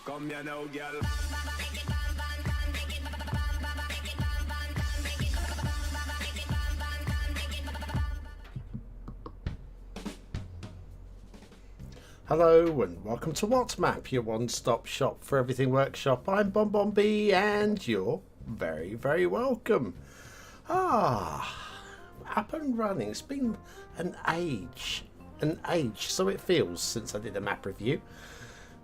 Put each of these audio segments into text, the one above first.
Come here now, girl. Hello and welcome to What Map, your one-stop shop for everything workshop. I'm BonBonB and you're very, very welcome. Up and running. It's been an age, so it feels, since I did a map review.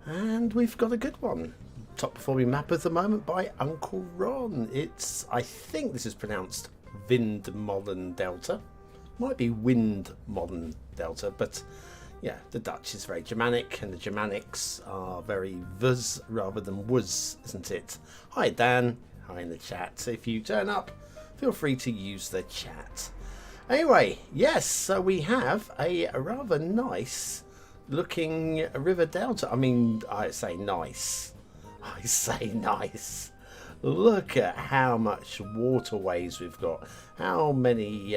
And we've got a good one. Top performing map at the moment by Uncle Ron. I think this is pronounced Windmolen Delta. Might be Windmolen Delta, but yeah, the Dutch is very Germanic, and the Germanics are very vuz rather than wuz, isn't it? Hi Dan, hi in the chat. If you turn up, feel free to use the chat. Anyway, yes, so we have a rather nice looking river delta. I mean, I say nice. Look at how much waterways we've got. How many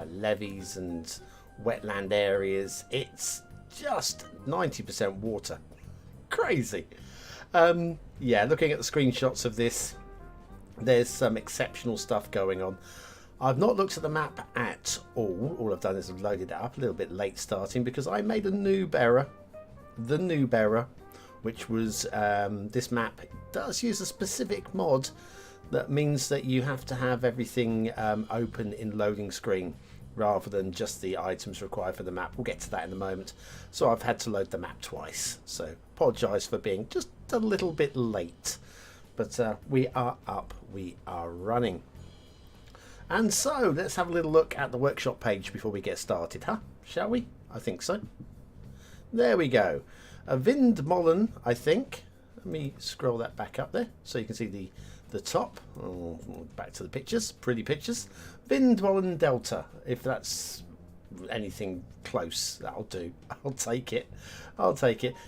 levees and wetland areas. It's just 90% water. Crazy. Yeah, looking at the screenshots of this, there's some exceptional stuff going on. I've not looked at the map at all. All I've done is I've loaded it up, a little bit late starting because I made a noob error. The noob error, which was this map does use a specific mod that means that you have to have everything open in loading screen rather than just the items required for the map. We'll get to that in a moment. So I've had to load the map twice. So apologise for being just a little bit late. But we are up, we are running. And so let's have a little look at the workshop page before we get started, huh? Shall we? I think so. There we go. A Windmolen, I think. Let me scroll that back up there so you can see the top. Oh, back to the pictures, pretty pictures. Windmolen Delta, if that's anything close, that'll do. I'll take it.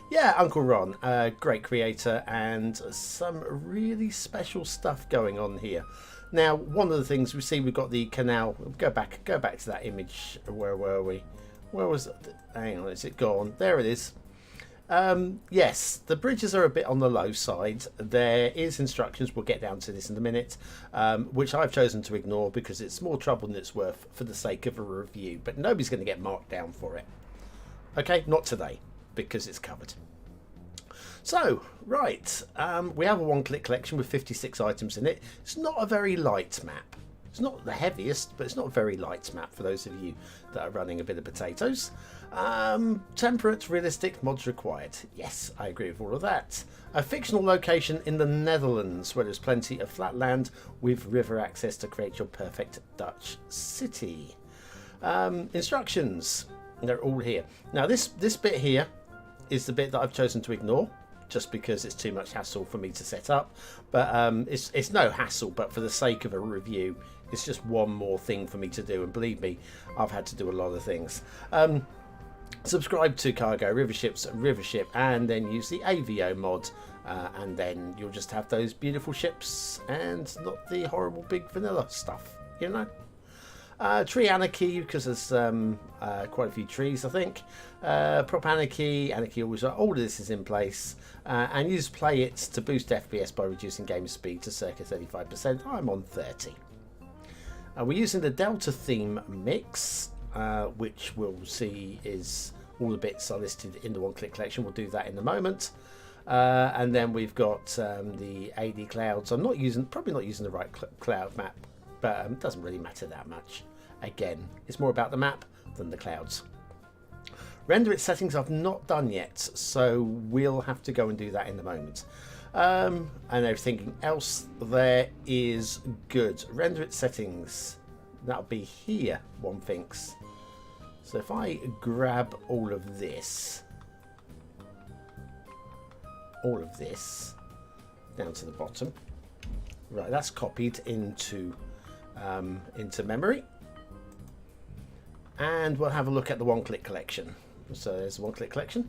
Yeah, Uncle Ron, great creator, and some really special stuff going on here. Now, one of the things we see, we've got the canal. Go back to that image. Where were we? Where was it? Hang on, is it gone? There it is. Yes, the bridges are a bit on the low side. There is instructions, we'll get down to this in a minute, which I've chosen to ignore because it's more trouble than it's worth for the sake of a review, but nobody's going to get marked down for it. Okay, not today, because it's covered. So, right, we have a one-click collection with 56 items in it. It's not a very light map. It's not the heaviest, but it's not a very light map for those of you that are running a bit of potatoes. Temperate, realistic, mods required. Yes, I agree with all of that. A fictional location in the Netherlands where there's plenty of flat land with river access to create your perfect Dutch city. Instructions, they're all here. Now this bit here is the bit that I've chosen to ignore, just because it's too much hassle for me to set up. But it's no hassle, but for the sake of a review, it's just one more thing for me to do. And believe me, I've had to do a lot of things. Subscribe to Cargo, Rivership, and then use the AVO mod. And then you'll just have those beautiful ships and not the horrible big vanilla stuff, you know? Tree anarchy, because there's quite a few trees, I think. Prop anarchy always, all of this is in place. And use play it to boost FPS by reducing game speed to circa 35%. I'm on 30. We're using the Delta theme mix, which we'll see is all the bits are listed in the one-click collection. We'll do that in a moment. And then we've got the AD clouds. I'm probably not using the right cloud map, but it doesn't really matter that much. Again, it's more about the map than the clouds. Render its settings I've not done yet, so we'll have to go and do that in a moment. And everything else there is good. Render its settings, that'll be here, one thinks. So if I grab all of this down to the bottom, right, that's copied into memory, and we'll have a look at the one-click collection. So there's the one-click collection.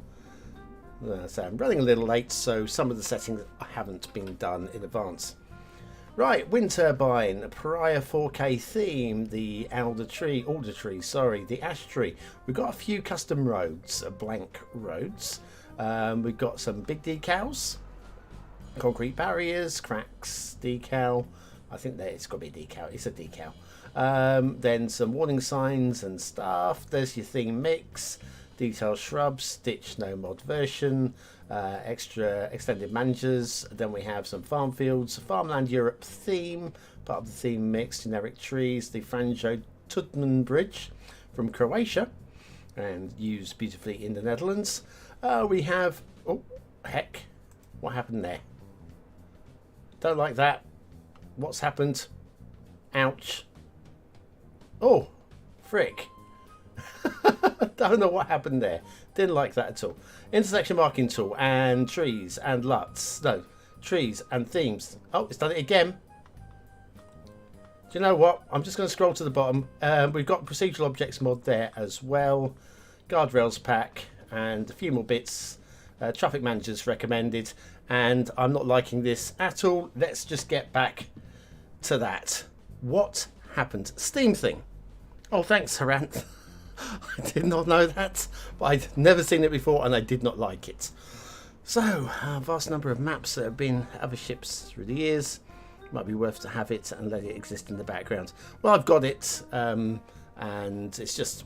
So I'm running a little late, so some of the settings haven't been done in advance. Right, wind turbine, prior 4K theme, the alder tree, the ash tree. We've got a few custom roads, blank roads. We've got some big decals. concrete barriers, cracks, decal. I think that it's got to be a decal. It's a decal. Then some warning signs and stuff. There's your theme mix, detailed shrubs, stitch no mod version, extra extended managers. Then we have some farm fields, farmland Europe theme, part of the theme mix, generic trees, the Franjo Tudman Bridge from Croatia and used beautifully in the Netherlands. We have, oh heck, what happened there? Don't like that. What's happened? Ouch. Oh, frick. Don't know what happened there. Didn't like that at all. Intersection marking tool and trees and LUTs. No, trees and themes. Oh, it's done it again. Do you know what? I'm just going to scroll to the bottom. We've got procedural objects mod there as well. Guardrails pack and a few more bits. Traffic managers recommended. And I'm not liking this at all. Let's just get back to that. What happened? Steam thing. Oh, thanks, Haranth. I did not know that, but I'd never seen it before and I did not like it. So, a vast number of maps that have been other ships through the years. Might be worth to have it and let it exist in the background. Well, I've got it, and it's just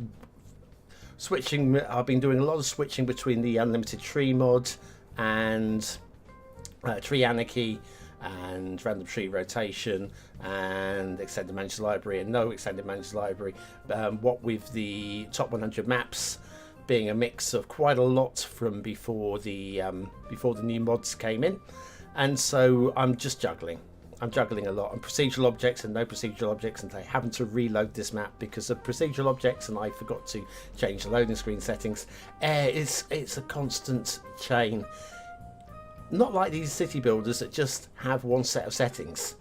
switching. I've been doing a lot of switching between the unlimited tree mod and tree anarchy and random tree rotation and extended managed library and no extended managed library. What with the top 100 maps being a mix of quite a lot from before the new mods came in, and so I'm just juggling. I'm juggling a lot on procedural objects and no procedural objects, and I happen to reload this map because of procedural objects, and I forgot to change the loading screen settings. It's a constant chain. Not like these city builders that just have one set of settings.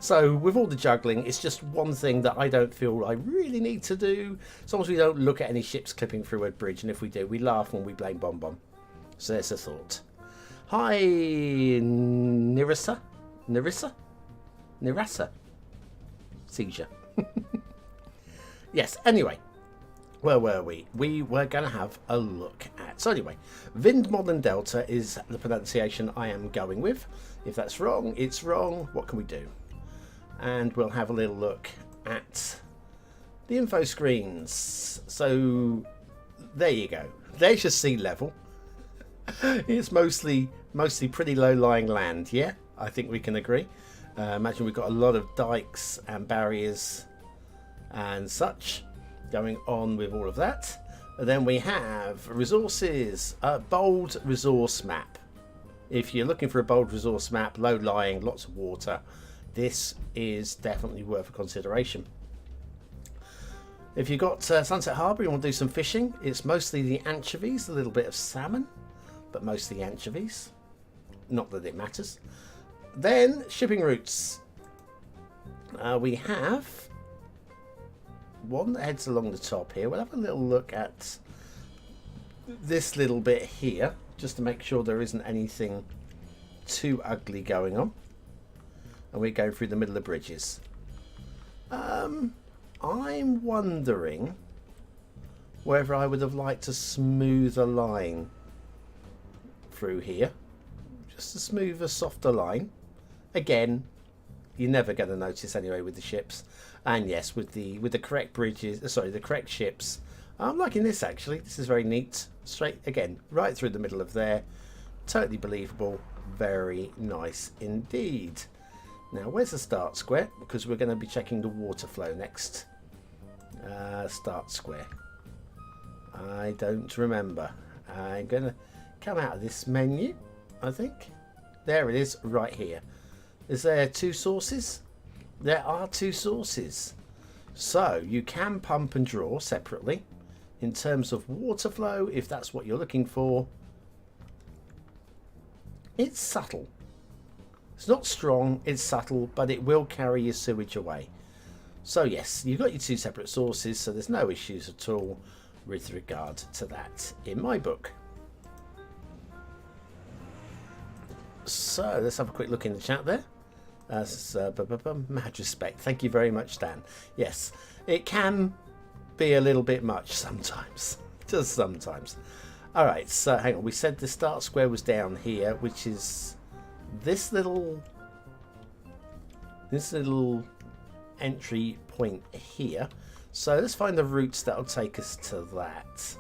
So with all the juggling, it's just one thing that I don't feel I really need to do, as long as we don't look at any ships clipping through a bridge, and if we do, we laugh when we blame BonBon. So there's a thought. Hi, Nirasa? Seizure. Yes, anyway. Where were we? We were going to have a look at... So anyway, Windmolen Delta is the pronunciation I am going with. If that's wrong, it's wrong. What can we do? And we'll have a little look at the info screens. So there you go. There's your sea level. It's mostly pretty low-lying land, yeah? I think we can agree. Imagine we've got a lot of dikes and barriers and such going on with all of that. And then we have resources, a bold resource map. If you're looking for a bold resource map, low-lying, lots of water, this is definitely worth a consideration. If you've got Sunset Harbour, you want to do some fishing, it's mostly the anchovies, a little bit of salmon, but mostly anchovies. Not that it matters. Then shipping routes. We have one that heads along the top here. We'll have a little look at this little bit here, just to make sure there isn't anything too ugly going on. And we're going through the middle of bridges. I'm wondering whether I would have liked a smoother line through here. Just a smoother, softer line. Again, you're never going to notice anyway with the ships. And yes, with the correct bridges, sorry, the correct ships. I'm liking this actually. This is very neat. Straight again, right through the middle of there. Totally believable. Very nice indeed. Now, where's the start square? Because we're going to be checking the water flow next. Start square. I don't remember. I'm going to come out of this menu, I think. There it is, right here. Is there two sources? There are two sources. So you can pump and draw separately. In terms of water flow, if that's what you're looking for, it's subtle. It's not strong, it's subtle, but it will carry your sewage away. So yes, you've got your two separate sources, so there's no issues at all with regard to that in my book. So let's have a quick look in the chat there. Mad respect. Thank you very much, Dan. Yes, it can be a little bit much sometimes. Just sometimes. Alright, so hang on. We said the start square was down here, which is this little entry point here. So let's find the routes that'll take us to that.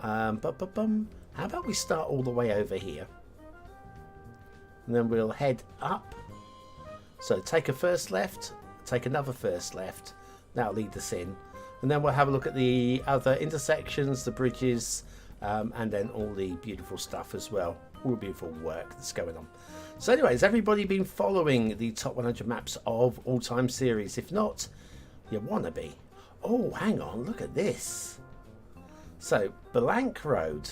How about we start all the way over here, and then we'll head up. So take a first left, take another first left. That'll lead us in, and then we'll have a look at the other intersections, the bridges, and then all the beautiful stuff as well. All the beautiful work that's going on. So anyway, has everybody been following the top 100 maps of all time series? If not, you wanna be. Oh, hang on, look at this. So Blank Road.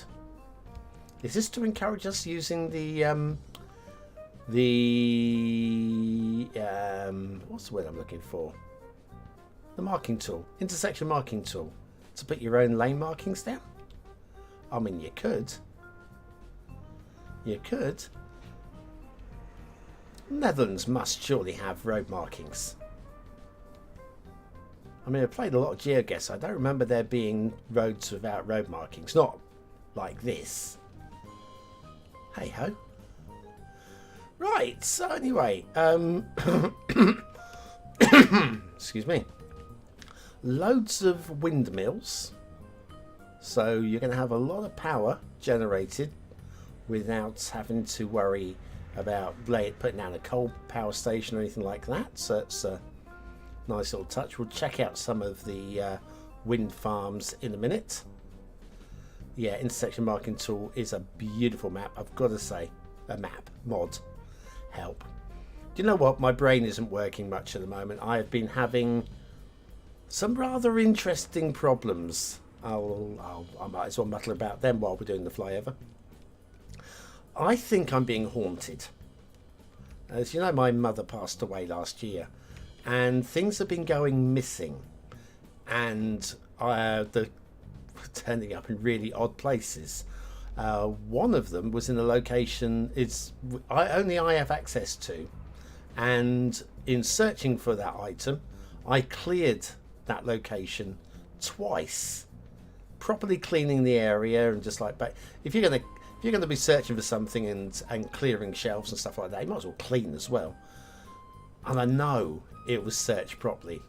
Is this to encourage us using the what's the word I'm looking for? The marking tool, intersection marking tool, to put your own lane markings down? I mean, you could. You could. Netherlands must surely have road markings. I mean, I played a lot of GeoGuess. I don't remember there being roads without road markings. Not like this. Hey ho. Right, so anyway, excuse me. Loads of windmills. So you're going to have a lot of power generated without having to worry about putting down a coal power station or anything like that. So it's a nice little touch. We'll check out some of the wind farms in a minute. Yeah, intersection marking tool is a beautiful map, I've got to say. A map mod. Help. Do you know what? My brain isn't working much at the moment. I have been having some rather interesting problems. I might as well muddle about them while we're doing the flyover. I think I'm being haunted. As you know, my mother passed away last year, and things have been going missing, and they're turning up in really odd places. One of them was in a location only I have access to, and in searching for that item, I cleared that location twice, properly cleaning the area and just like. But if you're gonna be searching for something and clearing shelves and stuff like that, you might as well clean as well. And I know it was searched properly,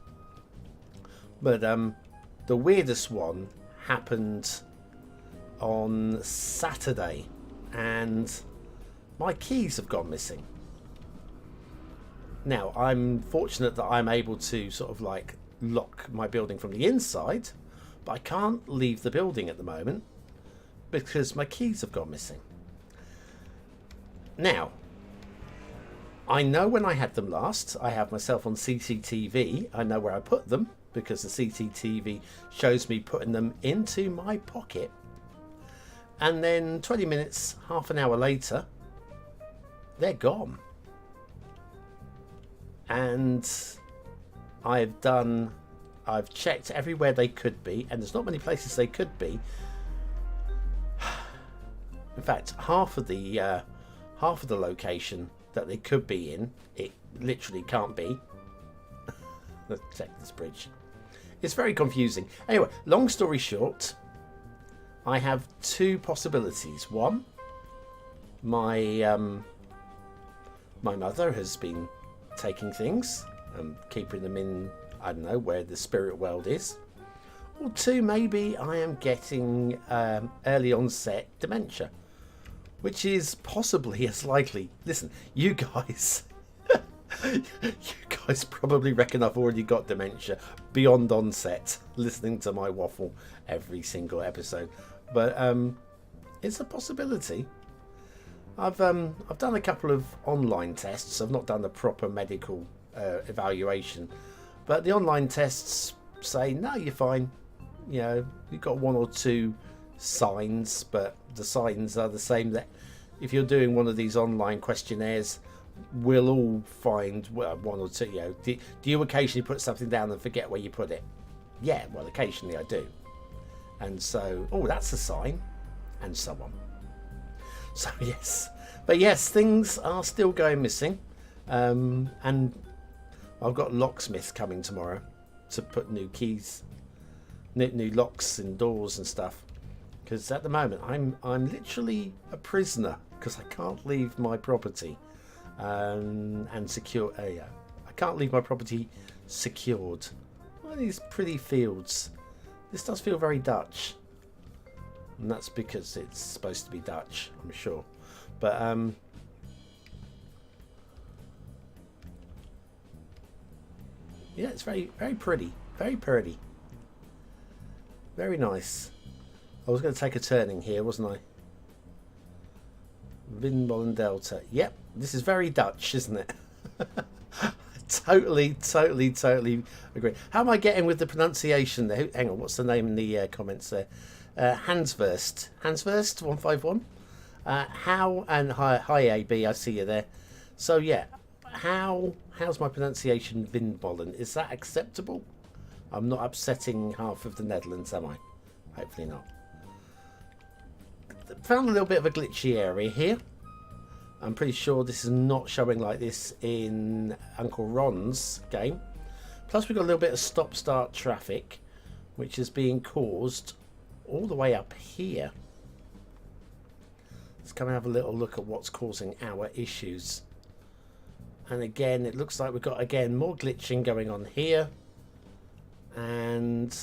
but the weirdest one happened on Saturday, and my keys have gone missing. Now I'm fortunate that I'm able to sort of like lock my building from the inside, but I can't leave the building at the moment because my keys have gone missing. Now, I know when I had them last. I have myself on CCTV. I know where I put them because the CCTV shows me putting them into my pocket. And then 20 minutes, half an hour later, they're gone. And I've checked everywhere they could be, and there's not many places they could be. In fact, half of the location that they could be in, it literally can't be. Let's check this bridge. It's very confusing. Anyway, long story short, I have two possibilities. One, my mother has been taking things and keeping them in, I don't know, where the spirit world is. Or two, maybe I am getting early onset dementia, which is possibly as likely. Listen, you guys, you guys probably reckon I've already got dementia beyond onset, listening to my waffle every single episode. But it's a possibility. I've done a couple of online tests. I've not done a proper medical evaluation, but the online tests say no, you're fine. You know, you've got one or two signs, but the signs are the same. That if you're doing one of these online questionnaires, we'll all find one or two. You know, do you occasionally put something down and forget where you put it? Yeah, well, occasionally I do. And so, oh, that's a sign, and so on. So yes, but yes, things are still going missing, and I've got locksmith coming tomorrow to put new keys, new locks and doors and stuff. Because at the moment I'm literally a prisoner because I can't leave my property and secure. Yeah, I can't leave my property secured. Well, these pretty fields. This does feel very Dutch, and that's because it's supposed to be Dutch, I'm sure. But yeah, it's very, very pretty, very pretty, very nice. I was going to take a turning here, wasn't I? Windmolen Delta. Yep, this is very Dutch, isn't it? Totally agree. How am I getting with the pronunciation there? Hang on, what's the name in the comments there? Hansverst 151. How, and hi AB, I see you there. So yeah, how's my pronunciation? Windmolen, is that acceptable? I'm not upsetting half of the Netherlands, am I? Hopefully not. Found a little bit of a glitchy area here. I'm pretty sure this is not showing like this in Uncle Ron's game. Plus we've got a little bit of stop-start traffic, which is being caused all the way up here. Let's come and have a little look at what's causing our issues. And again, it looks like we've got, again, more glitching going on here. And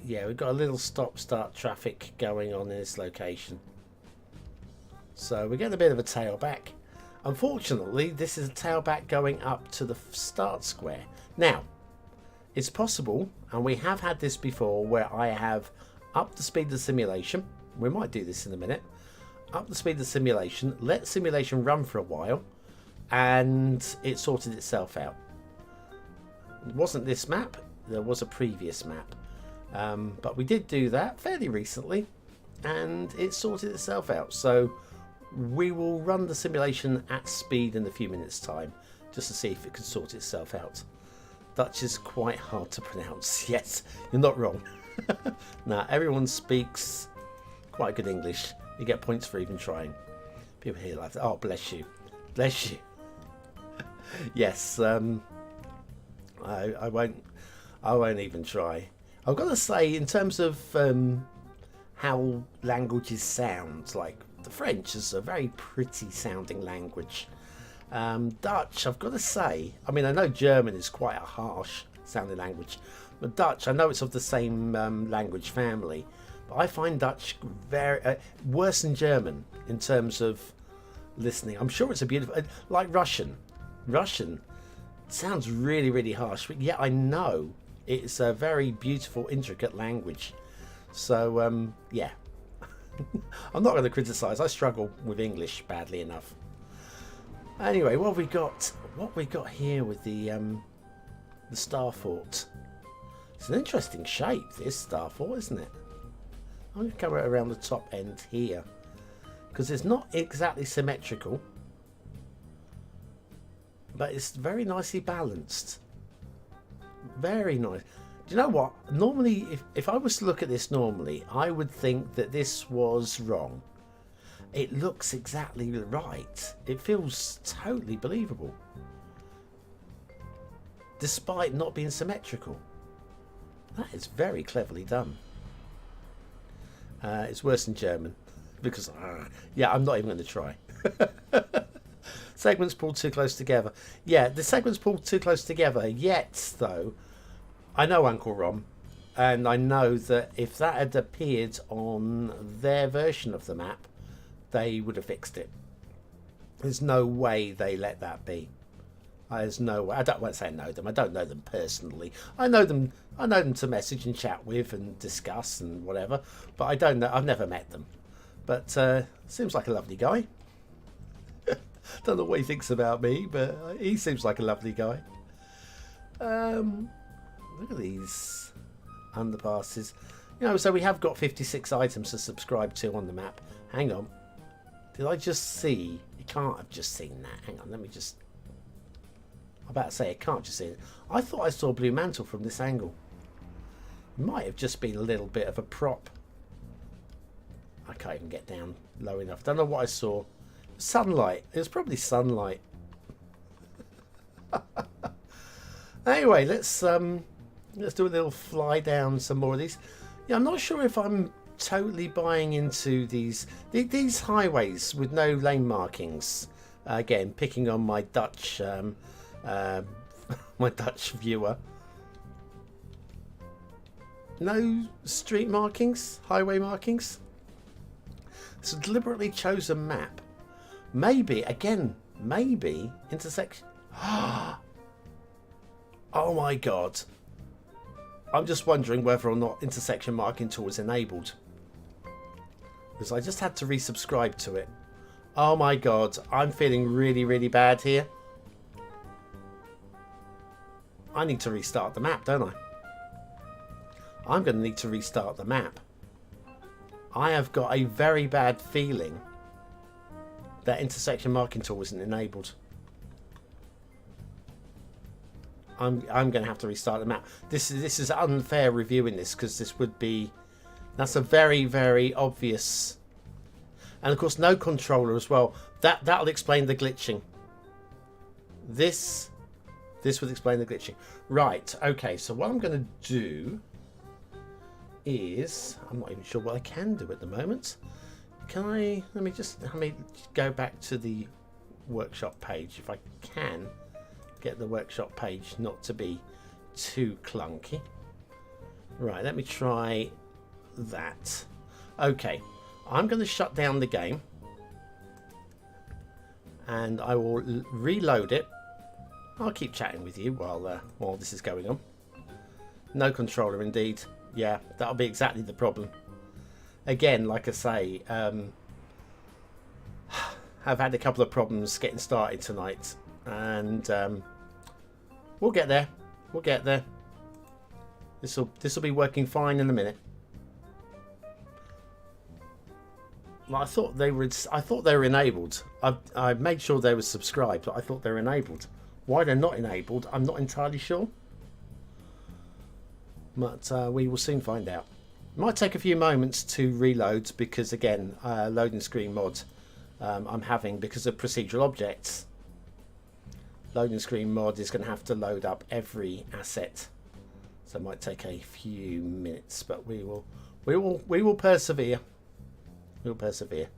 yeah, we've got a little stop-start traffic going on in this location. So we're getting a bit of a tailback. Unfortunately, this is a tailback going up to the start square. Now, it's possible, and we have had this before, where I have upped the speed of the simulation. We might do this in a minute. Up the speed of the simulation, let simulation run for a while, and it sorted itself out. It wasn't this map, there was a previous map. But we did do that fairly recently, and it sorted itself out. So we will run the simulation at speed in a few minutes time, just to see if it can sort itself out. Dutch is quite hard to pronounce. Yes, you're not wrong. Now, everyone speaks quite good English. You get points for even trying. People here like, oh, bless you. Bless you. Yes, I won't even try. I've got to say, in terms of how languages sound, like the French is a very pretty sounding language. Dutch, I've got to say, I mean, I know German is quite a harsh sounding language, but Dutch, I know it's of the same language family, but I find Dutch very worse than German in terms of listening. I'm sure it's a beautiful, like Russian. Russian sounds really, really harsh, but yet I know it's a very beautiful, intricate language. So, yeah. I'm not going to criticise. I struggle with English badly enough. Anyway, what have we got? What we got here with the Star Fort? It's an interesting shape, this Star Fort, isn't it? I'm going to come around the top end here, because it's not exactly symmetrical, but it's very nicely balanced. Very nice. Do you know what? Normally, if I was to look at this normally, I would think that this was wrong. It looks exactly right. It feels totally believable, despite not being symmetrical. That is very cleverly done. It's worse than German, because yeah, I'm not even going to try. Segments pulled too close together. Yeah, the segments pulled too close together. Yet, though, I know Uncle Rom, and I know that if that had appeared on their version of the map, they would have fixed it. There's no way they let that be. There's no way. I won't say I know them. I don't know them personally. I know them to message and chat with and discuss and whatever. But I don't know. I've never met them. But seems like a lovely guy. Don't know what he thinks about me, but he seems like a lovely guy. Look at these underpasses. You know, so we have got 56 items to subscribe to on the map. Hang on. Did I just see? You can't have just seen that. Hang on, let me just... I'm about to say I can't just see it. I thought I saw Blue Mantle from this angle. It might have just been a little bit of a prop. I can't even get down low enough. Don't know what I saw. Sunlight. It was probably sunlight. Anyway, let's do a little fly down some more of these. Yeah, I'm not sure if I'm totally buying into these highways with no lane markings. Again, picking on my Dutch my Dutch viewer. No street markings, highway markings. It's a deliberately chosen map. Maybe, again, maybe intersection. Oh my god. I'm just wondering whether or not intersection marking tool is enabled. Because I just had to resubscribe to it. Oh my god, I'm feeling really, really bad here. I need to restart the map, don't I? I'm going to need to restart the map. I have got a very bad feeling that intersection marking tool isn't enabled. I'm going to have to restart the map. This is unfair reviewing this, because this would be, that's a very, very obvious, and of course no controller as well. That'll explain the glitching. This would explain the glitching. Right. Okay. So what I'm going to do is, I'm not even sure what I can do at the moment. Can I? Let me go back to the workshop page if I can. Get the workshop page not to be too clunky. Right, let me try that. Okay, I'm going to shut down the game and I will reload it. I'll keep chatting with you while this is going on. No controller indeed. Yeah, that'll be exactly the problem. Again, like I say, I've had a couple of problems getting started tonight, and we'll get there. We'll get there. This will be working fine in a minute. Well, I thought they were enabled. I made sure they were subscribed, but I thought they were enabled. Why they're not enabled, I'm not entirely sure. But we will soon find out. It might take a few moments to reload because, again, loading screen mod I'm having because of procedural objects. Loading screen mod is going to have to load up every asset, so it might take a few minutes, but we will persevere. We'll persevere.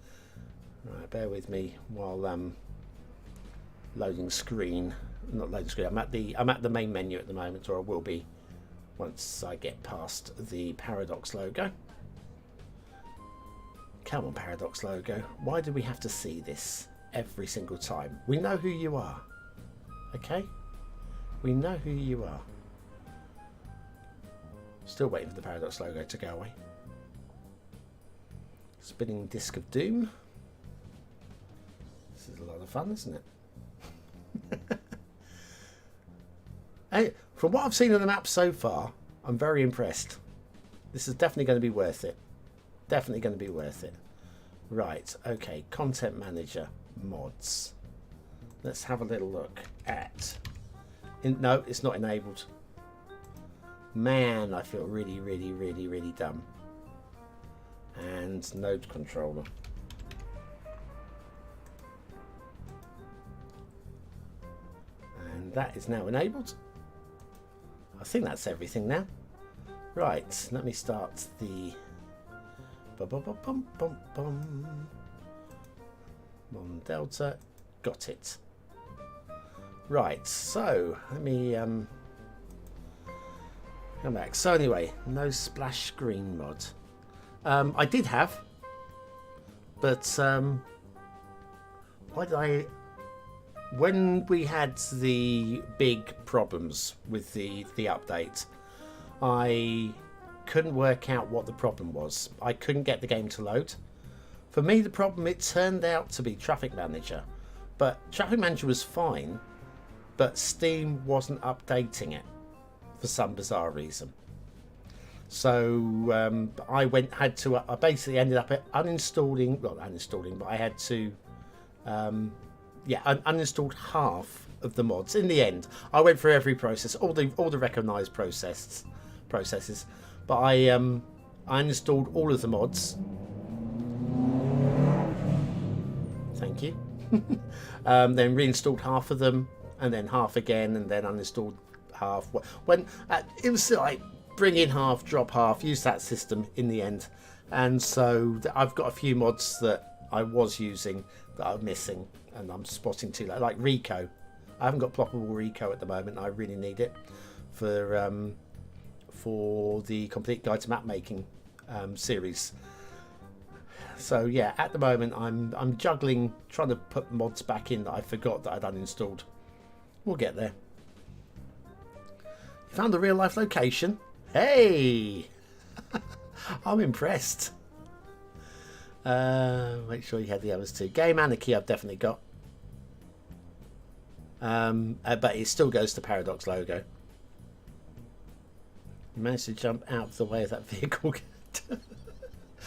Right, bear with me while loading screen. Not loading screen. I'm at the main menu at the moment, or I will be once I get past the Paradox logo. Come on, Paradox logo. Why do we have to see this every single time? We know who you are. Okay? We know who you are. Still waiting for the Paradox logo to go away. Spinning Disc of Doom. This is a lot of fun, isn't it? Hey, from what I've seen on the map so far, I'm very impressed. This is definitely going to be worth it. Definitely going to be worth it. Right, okay, Content Manager mods. Let's have a little look at... No, it's not enabled. Man, I feel really, really, really, really dumb. And node controller. And that is now enabled. I think that's everything now. Right, let me start the BonBonBingo Delta. Got it. Right, so let me come back. So anyway, no splash screen mod. I did have, but why did I? When we had the big problems with the update, I couldn't work out what the problem was. I couldn't get the game to load. For me, the problem, it turned out to be Traffic Manager, but Traffic Manager was fine, but Steam wasn't updating it for some bizarre reason. So I basically ended up uninstalling, well, uninstalling, but I had to, uninstalled half of the mods. In the end, I went through every process, all the recognised processes, but I uninstalled all of the mods. Thank you. Then reinstalled half of them, and then half again, and then uninstalled half. When it was like bring in half, drop half, use that system in the end, And so I've got a few mods that I was using that are missing, and I'm spotting too late. Like Rico, I haven't got ploppable Rico at the moment. I really need it for the complete guide to map making series. So yeah, at the moment I'm juggling, trying to put mods back in that I forgot that I'd uninstalled. We'll get there. You found the real life location? Hey! I'm impressed. Make sure you had the others too. Game Anarchy I've definitely got. But it still goes to Paradox logo. You managed to jump out of the way of that vehicle.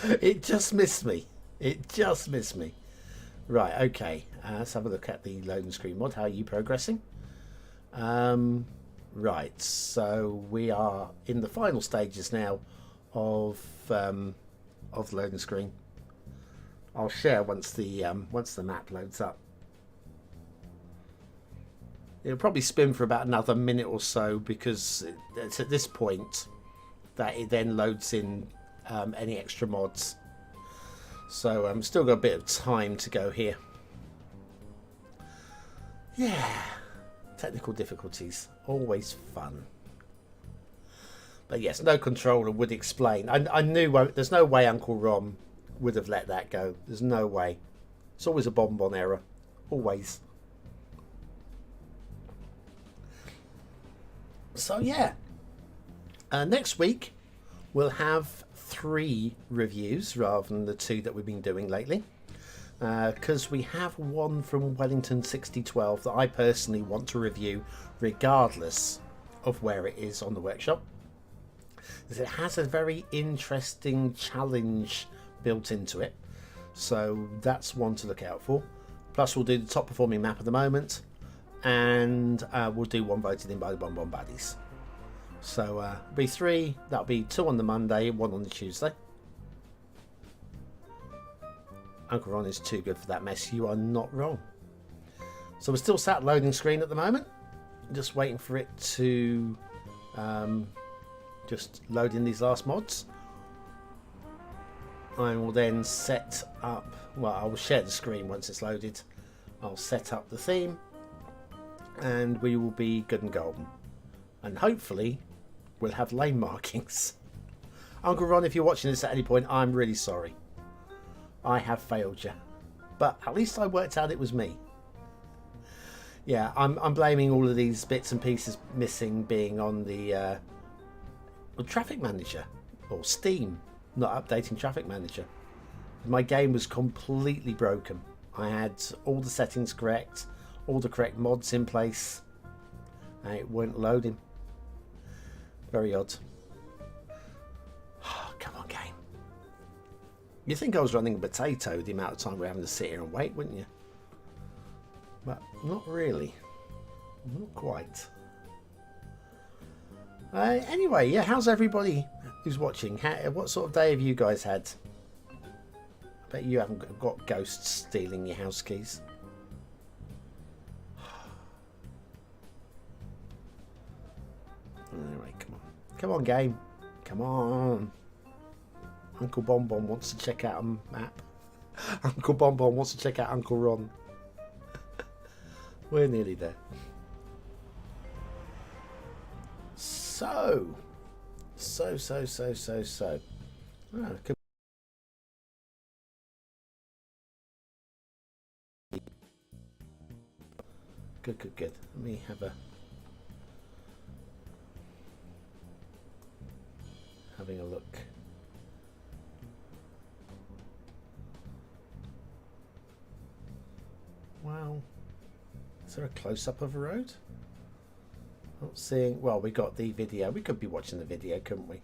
It just missed me. It just missed me. Right, okay. Let's have a look at the loading screen mod. How are you progressing? Right, so we are in the final stages now of the loading screen. I'll share once the map loads up. It'll probably spin for about another minute or so, because it's at this point that it then loads in any extra mods. So I've still got a bit of time to go here. Yeah, technical difficulties, always fun. But yes, no controller would explain. I knew there's no way Uncle Ron would have let that go. There's no way. It's always a BonBon error, always. So yeah, next week we'll have 3 reviews rather than the 2 that we've been doing lately, because we have one from Wellington 6012 that I personally want to review regardless of where it is on the workshop, because it has a very interesting challenge built into it. So that's one to look out for. Plus we'll do the top performing map at the moment, and we'll do one voted in by the BonBon baddies. So be 3. That'll be 2 on the Monday, 1 on the Tuesday. Uncle Ron is too good for that mess. You are not wrong. So we're still sat loading screen at the moment, just waiting for it to just load in these last mods. I will then set up, well, I will share the screen once it's loaded. I'll set up the theme, and we will be good and golden. And hopefully we'll have lane markings. Uncle Ron, if you're watching this at any point, I'm really sorry. I have failed you. But at least I worked out it was me. Yeah, I'm blaming all of these bits and pieces missing being on the Traffic Manager, or Steam not updating Traffic Manager. My game was completely broken. I had all the settings correct, all the correct mods in place, and it weren't loading. Very odd. Oh, come on, game. You'd think I was running a potato the amount of time we're having to sit here and wait, wouldn't you? But not really. Not quite. Anyway, yeah, how's everybody who's watching? What sort of day have you guys had? I bet you haven't got ghosts stealing your house keys. Anyway, come on. Come on, game. Come on. Uncle BonBon wants to check out a map. Uncle BonBon wants to check out Uncle Ron. We're nearly there. So. Ah, good. Let me have a... having a look. Wow. Is there a close-up of a road? Not seeing... Well, we got the video. We could be watching the video, couldn't we?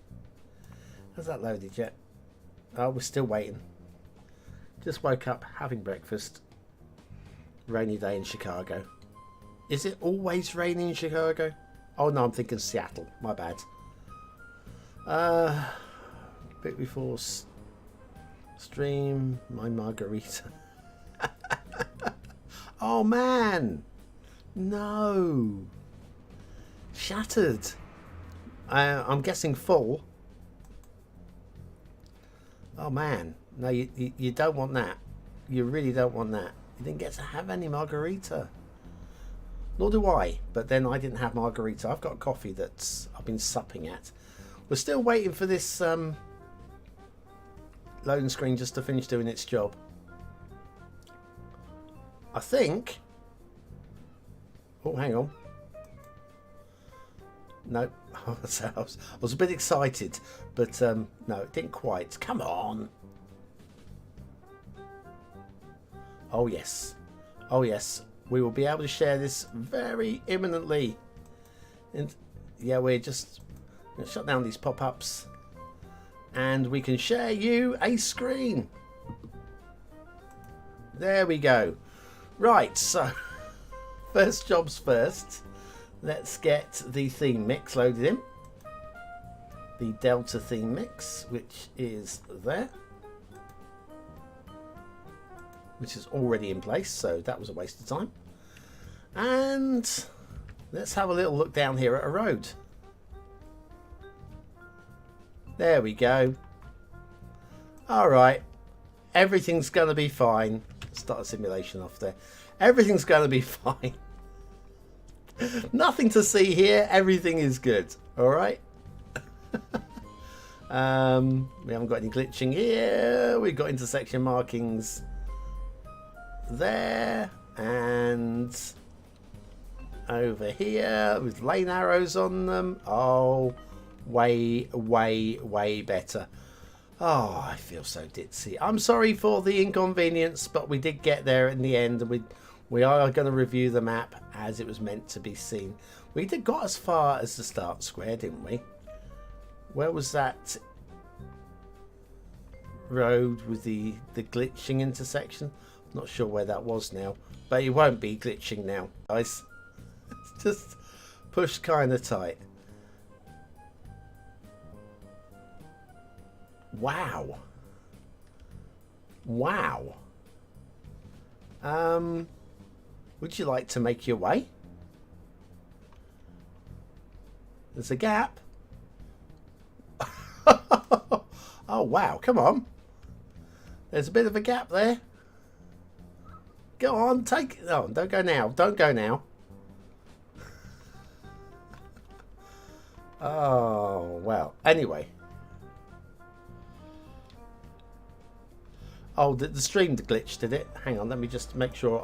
Has that loaded yet? Oh, we're still waiting. Just woke up, having breakfast. Rainy day in Chicago. Is it always raining in Chicago? Oh no, I'm thinking Seattle. My bad. Bit before stream, my margarita. Oh man, no. Shattered. I'm guessing full. Oh man, no, you don't want that. You really don't want that. You didn't get to have any margarita. Nor do I, but then I didn't have margarita. I've got coffee that I've been supping at. We're still waiting for this loading screen just to finish doing its job. I think... Oh, hang on. No, I was a bit excited, but no, it didn't quite. Come on. Oh, yes. Oh, yes. We will be able to share this very imminently. And yeah, we're just going to shut down these pop-ups. And we can share you a screen. There we go. Right, so first jobs first. Let's get the theme mix loaded in. The Delta theme mix, which is there. Which is already in place, so that was a waste of time. And let's have a little look down here at a road. There we go. Alright. Everything's going to be fine. Start a simulation off there. Everything's going to be fine. Nothing to see here. Everything is good. Alright. We haven't got any glitching here. We've got intersection markings there. And over here with lane arrows on them. Oh, way better. Oh, I feel so ditzy. I'm sorry for the inconvenience, but we did get there in the end. We are going to review the map as it was meant to be seen. We did got as far as the start square, didn't we? Where was that road with the glitching intersection? Not sure where that was now, but it won't be glitching now, guys. It's just pushed kind of tight. Wow. Wow. Would you like to make your way? There's a gap. Oh, wow. Come on. There's a bit of a gap there. Go on, take it. Oh, don't go now. Don't go now. Oh, well. Anyway. Oh, the stream glitched, did it? Hang on, let me just make sure